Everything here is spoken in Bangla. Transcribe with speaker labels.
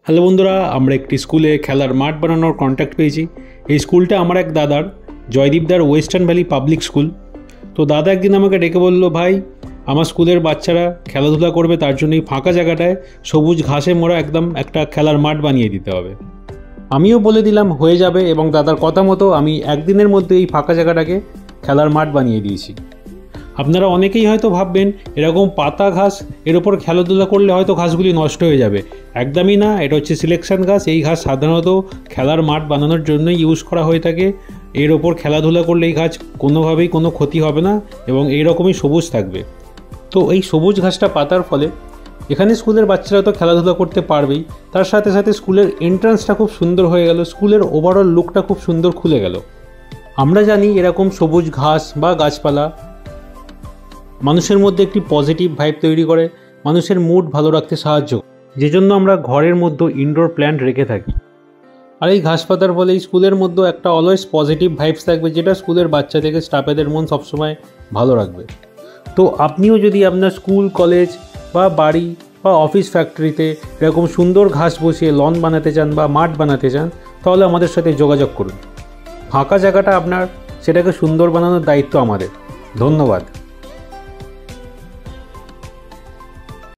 Speaker 1: হ্যালো বন্ধুরা, আমরা একটি স্কুলে খেলার মাঠ বানানোর কন্ট্যাক্ট পেয়েছি। এই স্কুলটা আমার এক দাদার, জয়দীপদার ওয়েস্টার্ন ভ্যালি পাবলিক স্কুল। তো দাদা একদিন আমাকে ডেকে বলল, ভাই আমার স্কুলের বাচ্চারা খেলাধুলা করবে, তার জন্য এই ফাঁকা জায়গাটায় সবুজ ঘাসে মোড়া একদম একটা খেলার মাঠ বানিয়ে দিতে হবে। আমিও বলে দিলাম হয়ে যাবে, এবং দাদার কথা মতো আমি একদিনের মধ্যে এই ফাঁকা জায়গাটাকে খেলার মাঠ বানিয়ে দিয়েছি। আপনারা অনেকেই হয়তো ভাববেন এরকম পাতা ঘাস এর ওপর খেলাধুলা করলে হয়তো ঘাসগুলি নষ্ট হয়ে যাবে। একদমই না, এটা হচ্ছে সিলেকশন ঘাস। এই ঘাস সাধারণত খেলার মাঠ বানানোর জন্যই ইউজ করা হয়ে থাকে। এর ওপর খেলাধুলা করলে এই ঘাস কোনোভাবেই কোনো ক্ষতি হবে না এবং এই রকমই সবুজ থাকবে। তো এই সবুজ ঘাসটা পাতার ফলে এখানে স্কুলের বাচ্চারা তো খেলাধুলা করতে পারবেই, তার সাথে সাথে স্কুলের এন্ট্রান্সটা খুব সুন্দর হয়ে গেল, স্কুলের ওভারঅল লুকটা খুব সুন্দর খুলে গেল। আমরা জানি এরকম সবুজ ঘাস বা গাছপালা মানুষের মধ্যে একটি পজিটিভ ভাইব তৈরি করে, মানুষের মুড ভালো রাখতে সাহায্য করে, যে জন্য আমরা ঘরের মধ্যে ইনডোর প্ল্যান্ট রেখে থাকি। আর এই ঘাস পাতার ফলে এই স্কুলের মধ্যে একটা অলওয়েজ পজিটিভ ভাইবস থাকবে, যেটা স্কুলের বাচ্চা থেকে স্টাফেদের মন সবসময় ভালো রাখবে। তো আপনিও যদি আপনার স্কুল, কলেজ বা বাড়ি বা অফিস, ফ্যাক্টরিতে এরকম সুন্দর ঘাস বসিয়ে লন বানাতে চান বা মাঠ বানাতে চান, তাহলে আমাদের সাথে যোগাযোগ করুন। ফাঁকা জায়গাটা আপনার, সেটাকে সুন্দর বানানোর দায়িত্ব আমাদের। ধন্যবাদ।